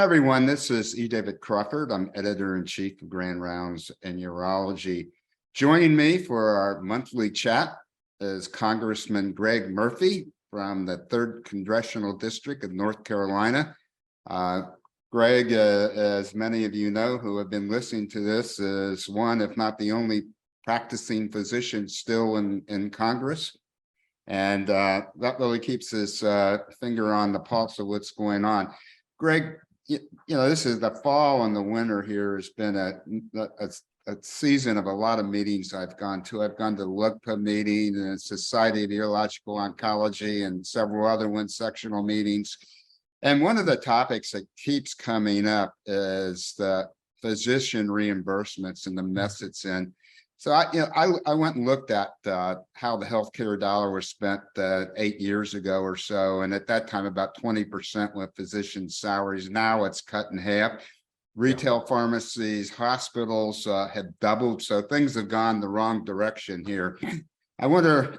Hi, everyone. This is E. David Crawford. I'm editor-in-chief of Grand Rounds and Urology. Joining me for our monthly chat is Congressman Greg Murphy from the 3rd Congressional District of North Carolina. Greg, as many of you know who have been listening to this, is one, if not the only practicing physician still in Congress. And that really keeps his finger on the pulse of what's going on. Greg, you know, this is the fall and the winter here has been a season of a lot of meetings I've gone to. I've gone to the LUGPA meeting and the Society of Urological Oncology and several other ones, sectional meetings. And one of the topics that keeps coming up is the physician reimbursements and the mess it's in. So I went and looked at how the healthcare dollar was spent 8 years ago or so, and at that time about 20% with physician salaries. Now it's cut in half. Retail pharmacies, hospitals have doubled, so things have gone the wrong direction here. I wonder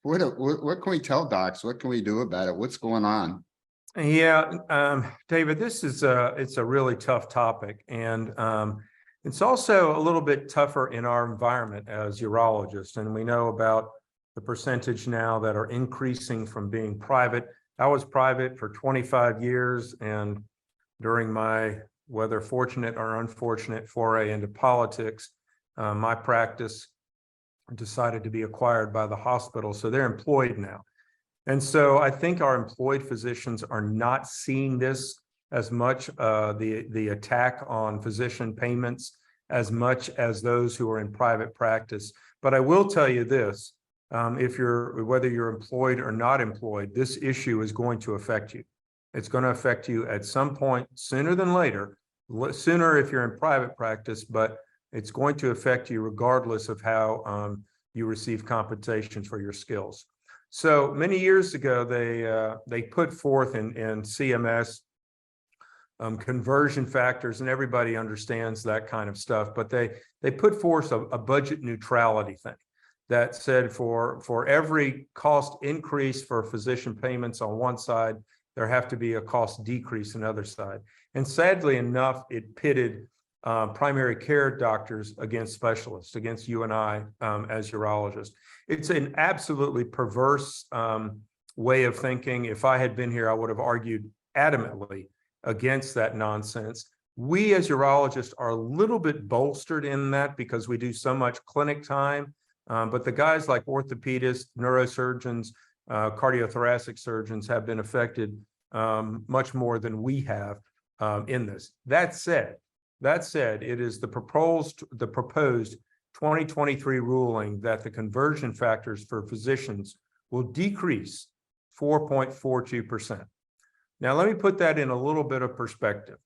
what can we tell docs? What can we do about it? What's going on? Yeah, David, this is it's a really tough topic, and it's also a little bit tougher in our environment as urologists, and we know about the percentage now that are increasing from being private. I was private for 25 years, and during my, whether fortunate or unfortunate foray into politics, my practice decided to be acquired by the hospital, so they're employed now. And so I think our employed physicians are not seeing this as much, the attack on physician payments, as much as those who are in private practice. But I will tell you this, whether you're employed or not employed, this issue is going to affect you. It's going to affect you at some point sooner than later, sooner if you're in private practice, but it's going to affect you regardless of how you receive compensation for your skills. So many years ago, they put forth in CMS conversion factors, and everybody understands that kind of stuff, but they put forth a budget neutrality thing that said for every cost increase for physician payments on one side, there have to be a cost decrease on the other side. And sadly enough, it pitted primary care doctors against specialists, against you and I as urologists. It's an absolutely perverse way of thinking. If I had been here, I would have argued adamantly against that nonsense. We as urologists are a little bit bolstered in that because we do so much clinic time, but the guys like orthopedists, neurosurgeons, cardiothoracic surgeons have been affected much more than we have in this. That said, it is the proposed 2023 ruling that the conversion factors for physicians will decrease 4.42%. Now, let me put that in a little bit of perspective.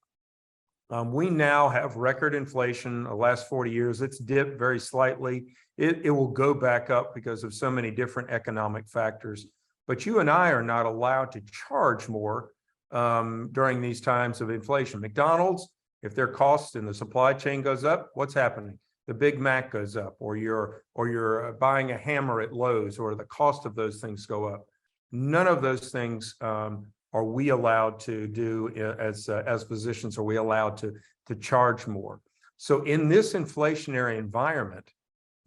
We now have record inflation the last 40 years. It's dipped very slightly. It will go back up because of so many different economic factors. But you and I are not allowed to charge more during these times of inflation. McDonald's, if their costs in the supply chain goes up, what's happening? The Big Mac goes up, or you're buying a hammer at Lowe's, or the cost of those things go up. None of those things are we allowed to do as physicians? Are we allowed to charge more? So in this inflationary environment,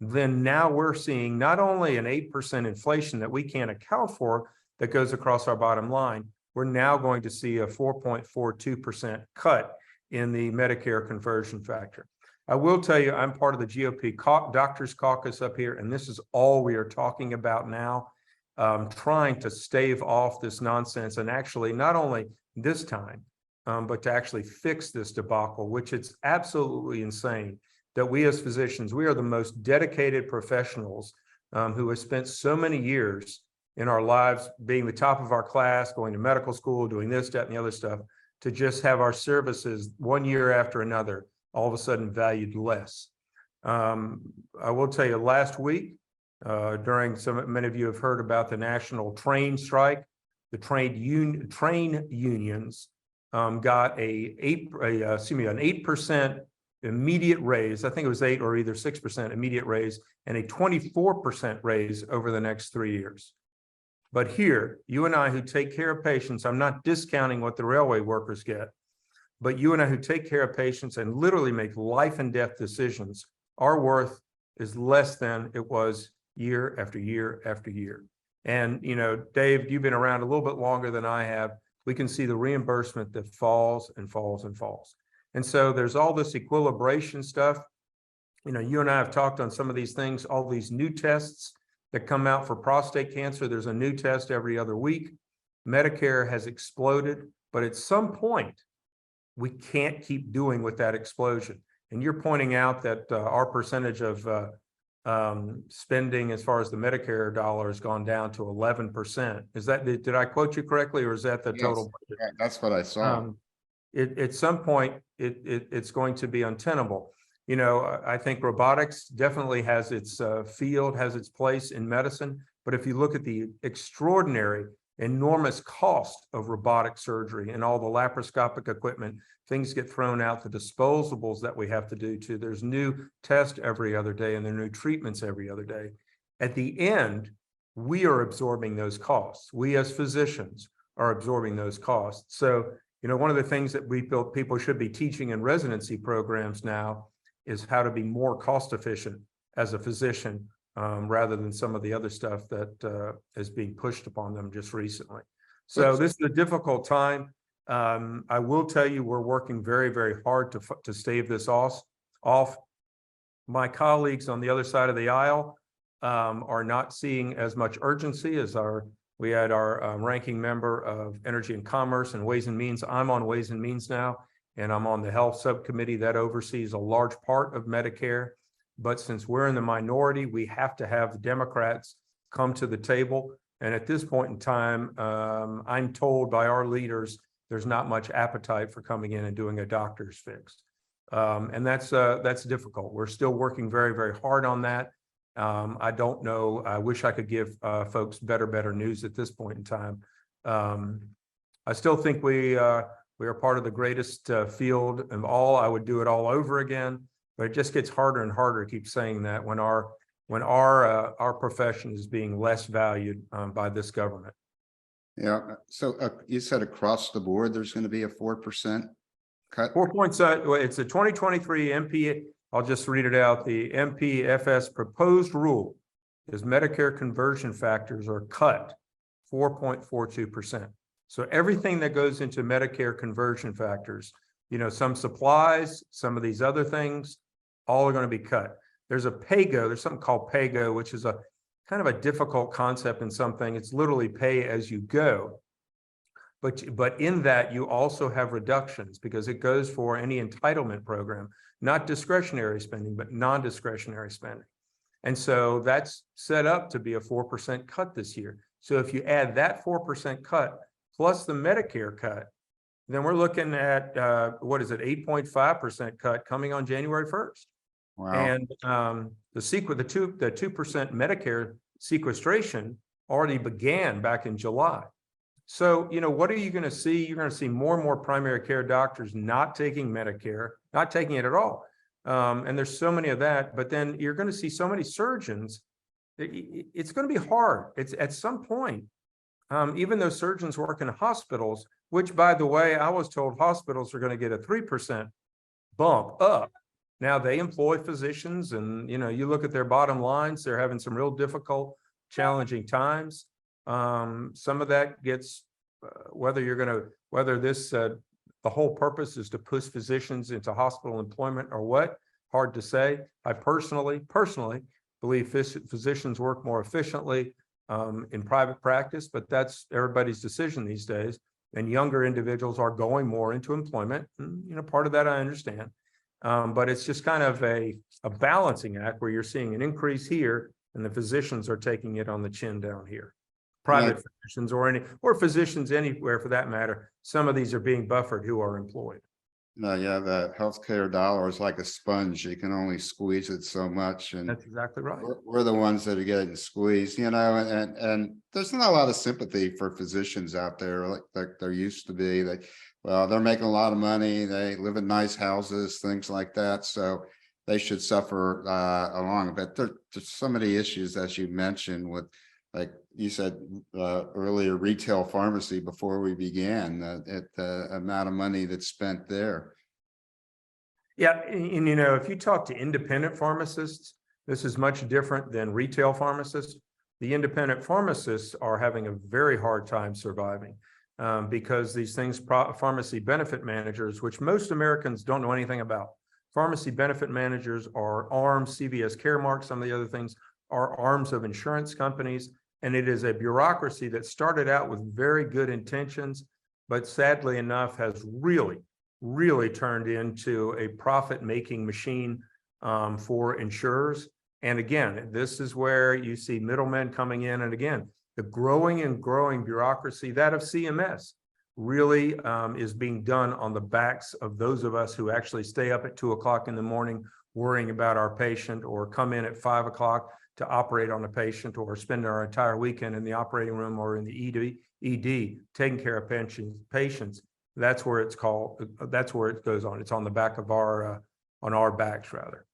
then now we're seeing not only an 8% inflation that we can't account for that goes across our bottom line, we're now going to see a 4.42% cut in the Medicare conversion factor. I will tell you, I'm part of the GOP Doctors Caucus up here, and this is all we are talking about now. Trying to stave off this nonsense, and actually not only this time, but to actually fix this debacle, which it's absolutely insane that we as physicians, we are the most dedicated professionals who have spent so many years in our lives being the top of our class, going to medical school, doing this, that, and the other stuff, to just have our services 1 year after another all of a sudden valued less. I will tell you, last week, many of you have heard about the national train strike. The train unions got an 8% immediate raise. I think it was 8 or either 6% immediate raise, and a 24% raise over the next 3 years. But here, you and I who take care of patients, I'm not discounting what the railway workers get. But you and I who take care of patients and literally make life and death decisions, our worth is less than it was year after year after year. And, Dave, you've been around a little bit longer than I have. We can see the reimbursement that falls and falls and falls. And so there's all this equilibration stuff. You and I have talked on some of these things, all these new tests that come out for prostate cancer. There's a new test every other week. Medicare has exploded, but at some point, we can't keep doing with that explosion. And you're pointing out that our percentage of spending as far as the Medicare dollar has gone down to 11%. Did I quote you correctly, or is that the total budget? That's what I saw. At some point, it's going to be untenable. I think robotics definitely has its field, has its place in medicine. But if you look at the extraordinary, enormous cost of robotic surgery and all the laparoscopic equipment, things get thrown out, the disposables that we have to do too. There's new tests every other day and there are new treatments every other day. At the end, we are absorbing those costs. We as physicians are absorbing those costs. So, one of the things that we feel people should be teaching in residency programs now is how to be more cost efficient as a physician, rather than some of the other stuff that is being pushed upon them just recently. So this is a difficult time. I will tell you, we're working very, very hard to stave this off. My colleagues on the other side of the aisle are not seeing as much urgency as we had our ranking member of Energy and Commerce and Ways and Means. I'm on Ways and Means now, and I'm on the Health Subcommittee that oversees a large part of Medicare. But since we're in the minority, we have to have the Democrats come to the table. And at this point in time, I'm told by our leaders, there's not much appetite for coming in and doing a doctor's fix. And that's difficult. We're still working very, very hard on that. I don't know. I wish I could give folks better news at this point in time. I still think we are part of the greatest field of all. I would do it all over again. But it just gets harder and harder to keep saying that when our profession is being less valued by this government. Yeah. So you said across the board, there's going to be a 4% cut. 4 points. It's a 2023 MP. I'll just read it out. The MPFS proposed rule is Medicare conversion factors are cut 4.42%. So everything that goes into Medicare conversion factors, some supplies, some of these other things, all are going to be cut. There's something called PAYGO, which is a kind of a difficult concept in something. It's literally pay as you go. But in that, you also have reductions because it goes for any entitlement program, not discretionary spending, but non-discretionary spending. And so that's set up to be a 4% cut this year. So if you add that 4% cut plus the Medicare cut, then we're looking at, 8.5% cut coming on January 1st. Wow. And the 2% Medicare sequestration already began back in July. So, what are you going to see? You're going to see more and more primary care doctors not taking Medicare, not taking it at all. And there's so many of that, but then you're going to see so many surgeons. It's going to be hard. It's at some point, even though surgeons work in hospitals, which, by the way, I was told hospitals are going to get a 3% bump up. Now they employ physicians and, you look at their bottom lines, they're having some real difficult, challenging times. Some of that gets, the whole purpose is to push physicians into hospital employment or what, hard to say. I personally believe physicians work more efficiently in private practice, but that's everybody's decision these days. And younger individuals are going more into employment. Part of that I understand. But it's just kind of a balancing act where you're seeing an increase here and the physicians are taking it on the chin down here. Private physicians or physicians anywhere for that matter. Some of these are being buffered who are employed. No, yeah, the healthcare dollar is like a sponge. You can only squeeze it so much. And that's exactly right. We're the ones that are getting squeezed, and there's not a lot of sympathy for physicians out there like there used to be. They're making a lot of money. They live in nice houses, things like that. So they should suffer along. But there's so many issues, as you mentioned, with like you said earlier retail pharmacy before we began, at the amount of money that's spent there. Yeah, and you know, if you talk to independent pharmacists, this is much different than retail pharmacists. The independent pharmacists are having a very hard time surviving because these things, pharmacy benefit managers, which most Americans don't know anything about. Pharmacy benefit managers are arms, CVS Caremark, some of the other things are arms of insurance companies. And it is a bureaucracy that started out with very good intentions, but sadly enough has really turned into a profit-making machine for insurers. And again, this is where you see middlemen coming in. And again, the growing bureaucracy, that of CMS, really is being done on the backs of those of us who actually stay up at 2 o'clock in the morning worrying about our patient, or come in at 5 o'clock to operate on a patient, or spend our entire weekend in the operating room or in the ED taking care of patients. That's where it's called. That's where it goes on. It's on the back of our on our backs rather.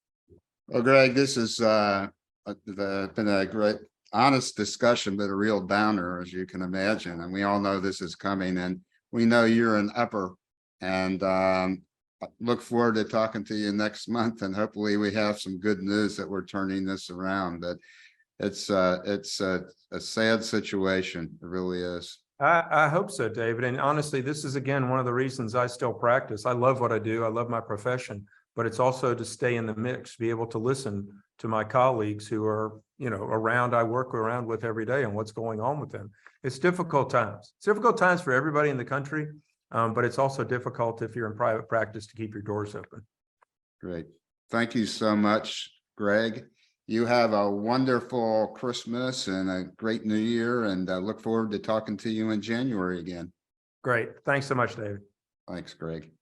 Well, Greg, this has been a great, honest discussion, but a real downer, as you can imagine. And we all know this is coming, and we know you're an upper. And look forward to talking to you next month. And hopefully we have some good news that we're turning this around. But it's a sad situation. It really is. I hope so, David. And honestly, this is, again, one of the reasons I still practice. I love what I do. I love my profession, but it's also to stay in the mix, be able to listen to my colleagues who are, you know, around, I work around with every day, and what's going on with them. It's difficult times. It's difficult times for everybody in the country, but it's also difficult if you're in private practice to keep your doors open. Great. Thank you so much, Greg. You have a wonderful Christmas and a great New Year, and I look forward to talking to you in January again. Great. Thanks so much, David. Thanks, Greg.